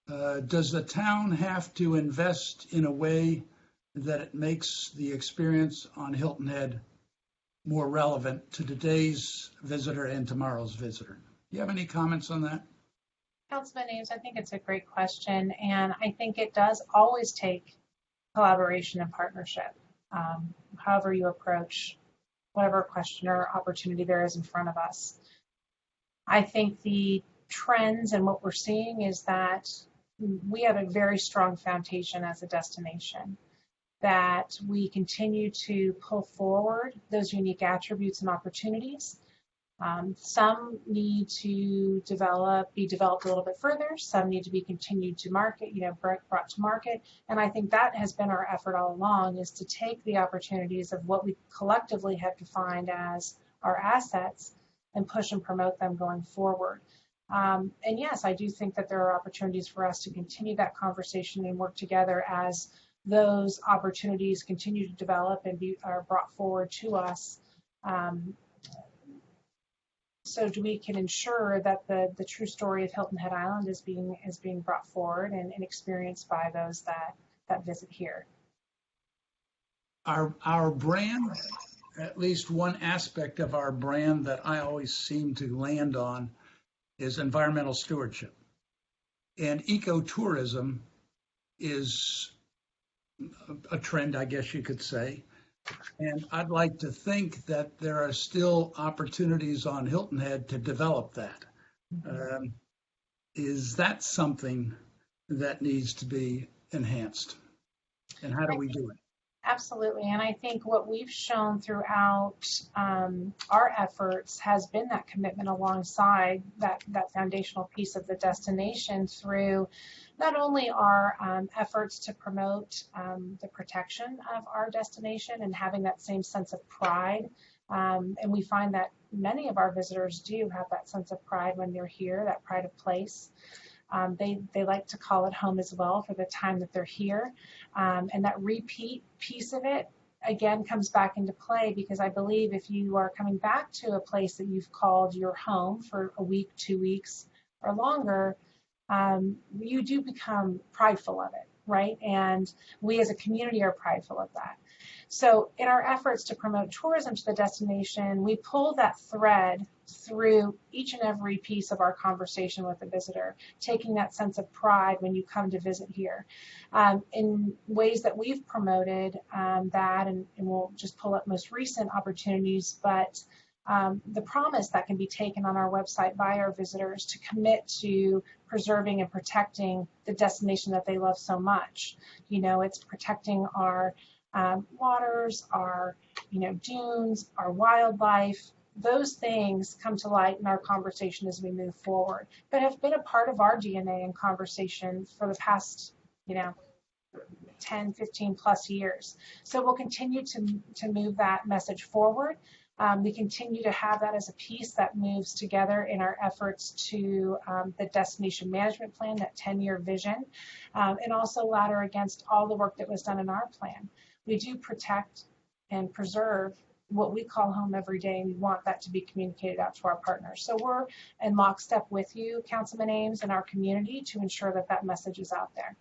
Does the town have to invest in a way that it makes the experience on Hilton Head more relevant to today's visitor and tomorrow's visitor? Do you have any comments on that? Councilman Ames, I think it's a great question, and I think it does always take collaboration and partnership. However you approach whatever question or opportunity there is in front of us. I think the trends and what we're seeing is that we have a very strong foundation as a destination, that we continue to pull forward those unique attributes and opportunities. Some need to be developed a little bit further. Some need to be continued to market, brought to market. And I think that has been our effort all along, is to take the opportunities of what we collectively have defined as our assets and push and promote them going forward. And yes, I do think that there are opportunities for us to continue that conversation and work together as those opportunities continue to develop and are brought forward to us. So we can ensure that the true story of Hilton Head Island is being brought forward and experienced by those that visit here. Our brand, at least one aspect of our brand that I always seem to land on, is environmental stewardship. And ecotourism is a trend, I guess you could say. And I'd like to think that there are still opportunities on Hilton Head to develop that. Is that something that needs to be enhanced? And how do we do it? Absolutely. And I think what we've shown throughout our efforts has been that commitment alongside that foundational piece of the destination through not only our efforts to promote the protection of our destination and having that same sense of pride. And we find that many of our visitors do have that sense of pride when they're here, that pride of place. They like to call it home as well for the time that they're here. And that repeat piece of it, again, comes back into play, because I believe if you are coming back to a place that you've called your home for a week, 2 weeks, or longer, you do become prideful of it, right? And we as a community are prideful of that. So in our efforts to promote tourism to the destination, we pull that thread through each and every piece of our conversation with the visitor, taking that sense of pride when you come to visit here. In ways that we've promoted that, and we'll just pull up most recent opportunities, but the promise that can be taken on our website by our visitors to commit to preserving and protecting the destination that they love so much. It's protecting our waters, our dunes, our wildlife. Those things come to light in our conversation as we move forward, but have been a part of our DNA and conversation for the past 10, 15 plus years. So we'll continue to move that message forward. We continue to have that as a piece that moves together in our efforts to the destination management plan, that 10-year vision, and also ladder against all the work that was done in our plan. We do protect and preserve what we call home every day, and we want that to be communicated out to our partners. So we're in lockstep with you, Councilman Ames, and our community to ensure that that message is out there.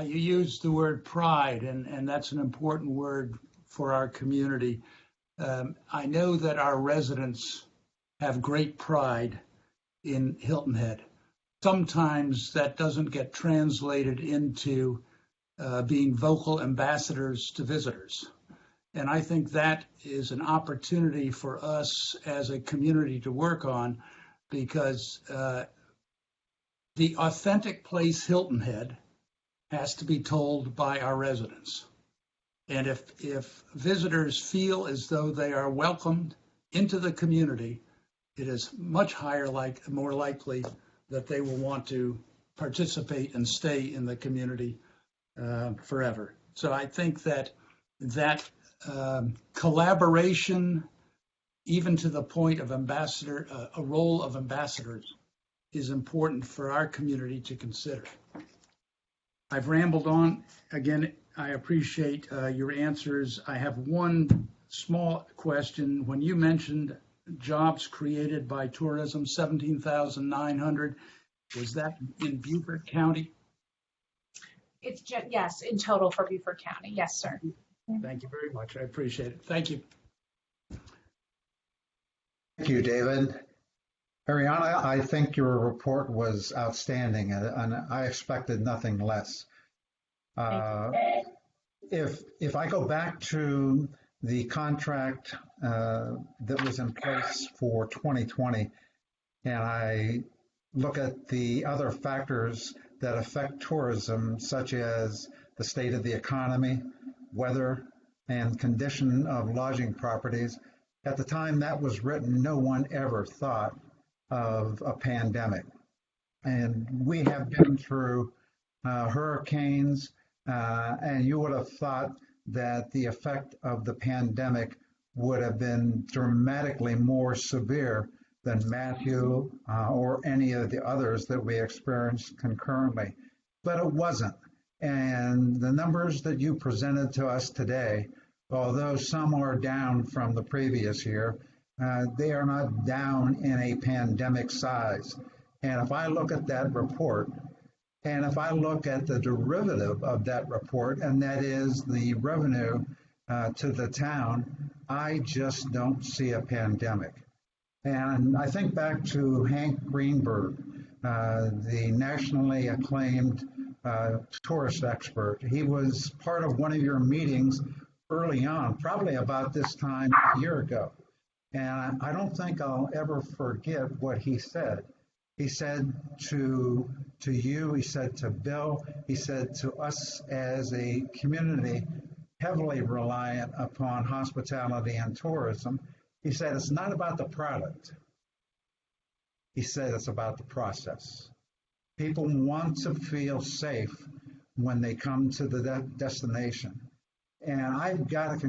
You used the word pride, and that's an important word for our community. I know that our residents have great pride in Hilton Head. Sometimes that doesn't get translated into being vocal ambassadors to visitors. And I think that is an opportunity for us as a community to work on, because the authentic place Hilton Head has to be told by our residents. And if visitors feel as though they are welcomed into the community, it is much more likely that they will want to participate and stay in the community forever. So I think that collaboration, even to the point of a role of ambassadors, is important for our community to consider. I've rambled on. Again, I appreciate your answers. I have one small question. When you mentioned jobs created by tourism, 17,900, was that in Beaufort County? It's just, yes, in total for Beaufort County. Yes, sir. Thank you very much. I appreciate it. Thank you. Thank you, David. Ariana, I think your report was outstanding, and I expected nothing less. If I go back to the contract that was in place for 2020, and I look at the other factors that affect tourism, such as the state of the economy, weather, and condition of lodging properties, at the time that was written, no one ever thought of a pandemic. And we have been through hurricanes, and you would have thought that the effect of the pandemic would have been dramatically more severe than Matthew or any of the others that we experienced concurrently. But it wasn't. And the numbers that you presented to us today, although some are down from the previous year, they are not down in a pandemic size. And if I look at that report, and if I look at the derivative of that report, and that is the revenue to the town, I just don't see a pandemic. And I think back to Hank Greenberg, the nationally acclaimed tourist expert. He was part of one of your meetings early on, probably about this time a year ago. And I don't think I'll ever forget what he said. He said to you, he said to Bill, he said to us as a community heavily reliant upon hospitality and tourism, he said, it's not about the product. He said it's about the process. People want to feel safe when they come to the destination. And I've got to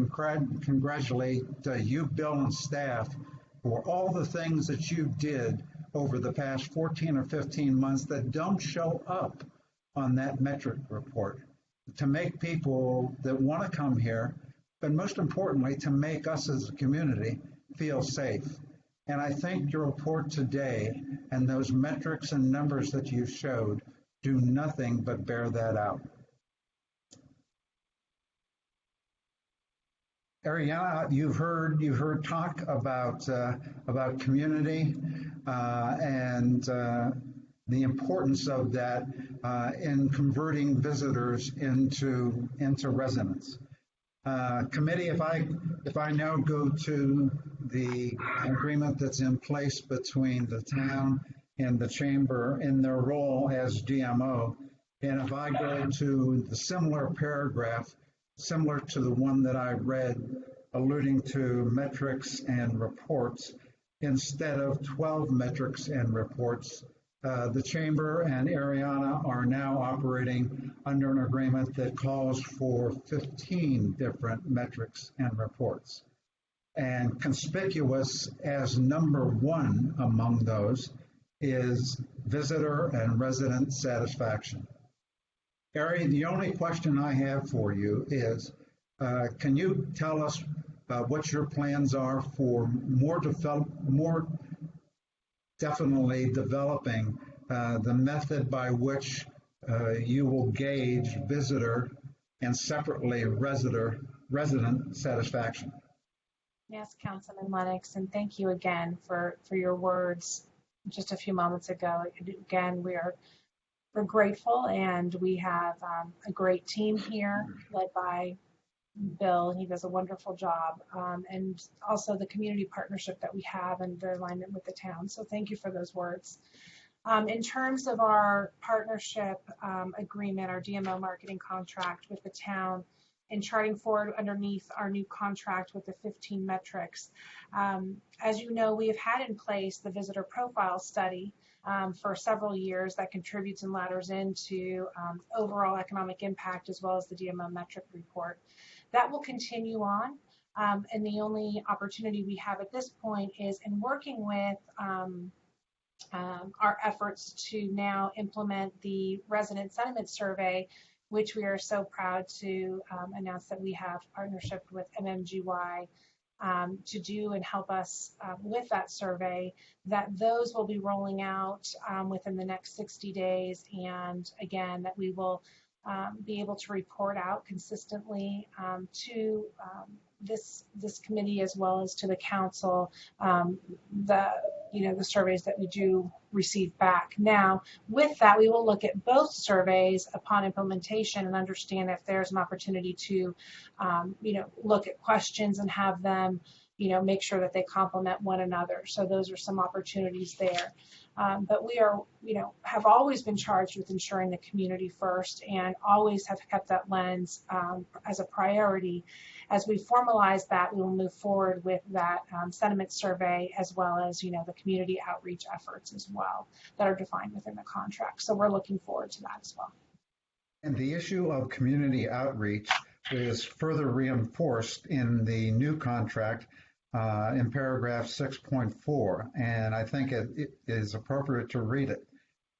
congratulate you, Bill, and staff for all the things that you did over the past 14 or 15 months that don't show up on that metric report to make people that want to come here, but most importantly, to make us as a community feel safe. And I think your report today and those metrics and numbers that you showed do nothing but bear that out. Ariana, you've heard talk about community and the importance of that in converting visitors into residents. Committee, if I now go to the agreement that's in place between the town and the chamber in their role as GMO, and if I go to the similar paragraph, similar to the one that I read, alluding to metrics and reports, instead of 12 metrics and reports, the Chamber and Ariana are now operating under an agreement that calls for 15 different metrics and reports. And conspicuous as number one among those is visitor and resident satisfaction. Ari, the only question I have for you is, can you tell us what your plans are for more definitely developing the method by which you will gauge visitor and separately resident satisfaction? Yes, Councilman Lennox, and thank you again for your words just a few moments ago. Again, we're grateful, and we have a great team here led by Bill. He does a wonderful job. And also the community partnership that we have and their alignment with the town. So thank you for those words. In terms of our partnership agreement, our DMO marketing contract with the town, and charting forward underneath our new contract with the 15 metrics. As you know, we have had in place the visitor profile study for several years that contributes and ladders into overall economic impact as well as the DMO metric report. That will continue on. And the only opportunity we have at this point is in working with our efforts to now implement the resident sentiment survey, which we are so proud to announce that we have partnership with MMGY to do and help us with that survey, that those will be rolling out within the next 60 days. And again, that we will be able to report out consistently to this committee as well as to the council the surveys that we do receive back. Now, with that, we will look at both surveys upon implementation and understand if there's an opportunity to look at questions and have them make sure that they complement one another. So those are some opportunities there. But we are, have always been charged with ensuring the community first and always have kept that lens as a priority. As we formalize that, we will move forward with that sentiment survey as well as, the community outreach efforts as well that are defined within the contract. So we're looking forward to that as well. And the issue of community outreach is further reinforced in the new contract in paragraph 6.4, and I think it is appropriate to read it.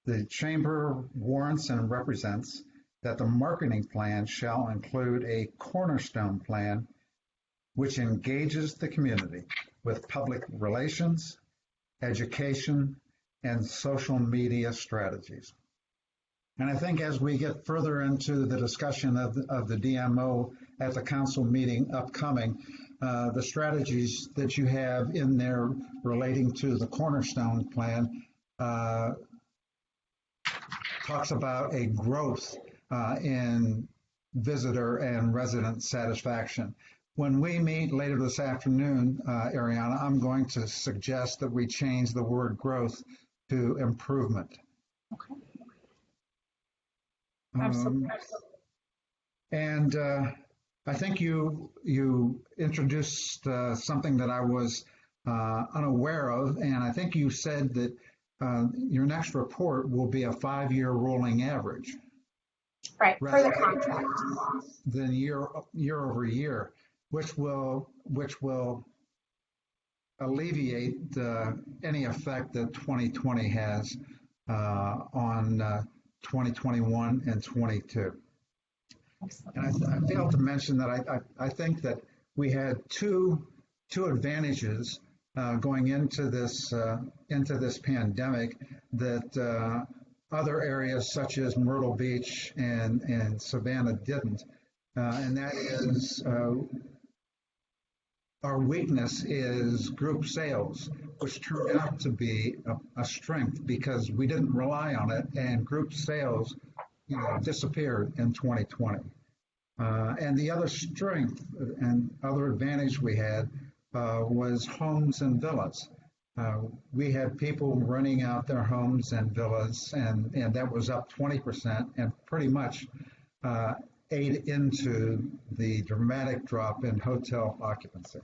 The Chamber warrants and represents that the marketing plan shall include a cornerstone plan which engages the community with public relations, education, and social media strategies. And I think as we get further into the discussion of the DMO at the council meeting upcoming, the strategies that you have in there relating to the cornerstone plan talks about a growth in visitor and resident satisfaction. When we meet later this afternoon, Ariana, I'm going to suggest that we change the word growth to improvement. Okay. Absolutely. And I think you introduced something that I was unaware of, and I think you said that your next report will be a 5-year rolling average. Right, for the contract. Then year over year, which will alleviate any effect that 2020 has on 2021 and 22. And I failed to mention that I think that we had two advantages going into this pandemic that other areas such as Myrtle Beach and Savannah didn't, and that is our weakness is group sales, which turned out to be a strength because we didn't rely on it, and group sales disappeared in 2020. And the other strength and other advantage we had was homes and villas. We had people renting out their homes and villas, and that was up 20% and pretty much ate into the dramatic drop in hotel occupancy.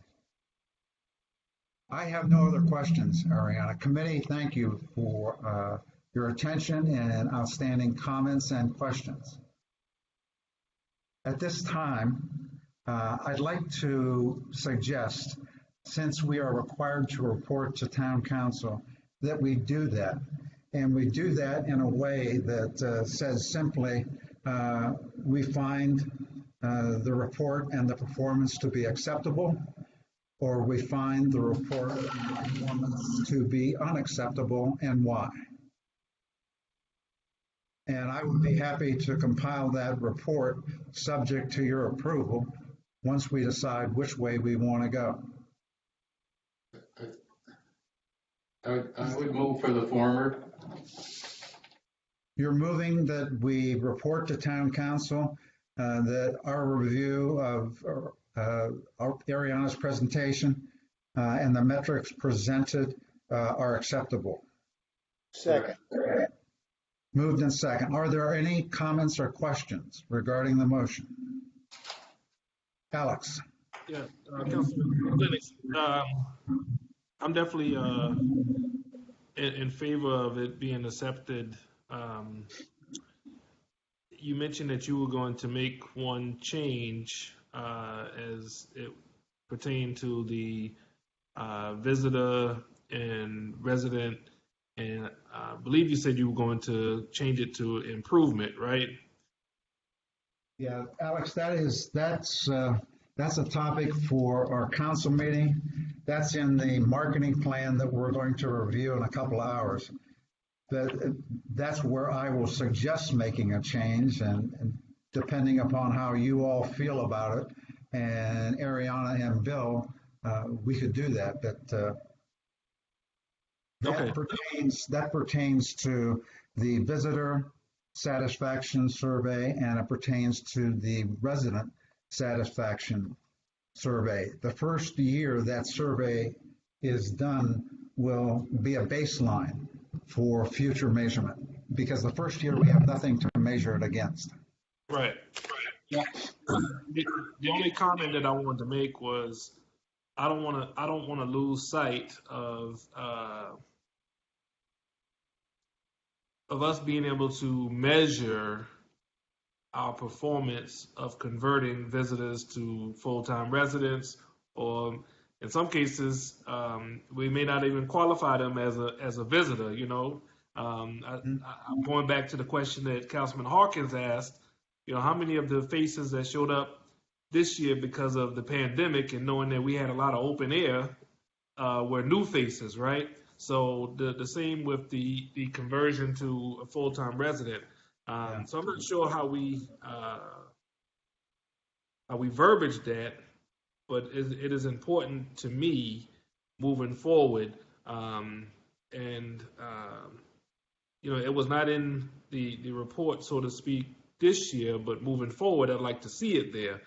I have no other questions, Ariana. Committee, thank you for your attention and outstanding comments and questions. At this time, I'd like to suggest, since we are required to report to town council, that we do that. And we do that in a way that says simply, we find the report and the performance to be acceptable, or we find the report and the performance to be unacceptable, and why. And I would be happy to compile that report subject to your approval once we decide which way we want to go. I would move for the former. You're moving that we report to town council that our review of Ariana's presentation and the metrics presented are acceptable. Second. Moved and second. Are there any comments or questions regarding the motion? Alex? Yeah, Councilman Lennox, I'm definitely in favor of it being accepted. You mentioned that you were going to make one change as it pertained to the visitor and resident, and I believe you said you were going to change it to improvement, right? Yeah, Alex, that's a topic for our council meeting. That's in the marketing plan that we're going to review in a couple of hours. That's where I will suggest making a change, and depending upon how you all feel about it, and Ariana and Bill, we could do that. But Okay. that pertains to the visitor satisfaction survey, and it pertains to the resident satisfaction survey. The first year that survey is done will be a baseline for future measurement, because the first year we have nothing to measure it against. Right. Yeah. The only comment that I wanted to make was I don't want to lose sight of us being able to measure our performance of converting visitors to full-time residents, or in some cases, we may not even qualify them as a visitor. You know, I'm going back to the question that Councilman Hawkins asked. You know, how many of the faces that showed up this year because of the pandemic, and knowing that we had a lot of open air, were new faces, right? So the same with the conversion to a full-time resident. So I'm not sure how we verbiage that, but it is important to me moving forward. You know, it was not in the report, so to speak, this year, but moving forward, I'd like to see it there.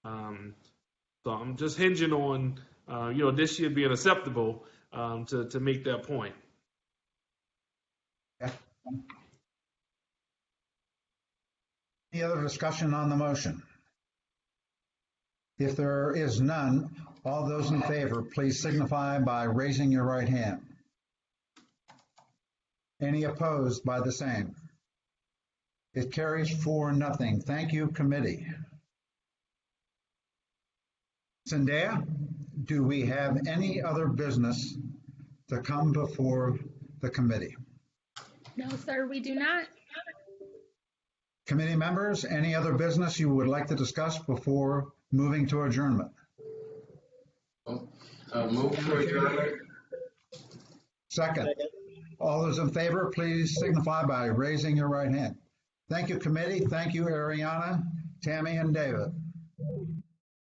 So I'm just hinging on, you know, this year being acceptable to make that point. Yeah. Any other discussion on the motion? If there is none, all those in favor, please signify by raising your right hand. Any opposed by the same? It carries 4-0. Thank you, committee. Zendaya, do we have any other business to come before the committee? No, sir, we do not. Committee members, any other business you would like to discuss before moving to adjournment? Move to adjournment. Second. All those in favor, please signify by raising your right hand. Thank you, committee. Thank you, Ariana, Tammy, and David.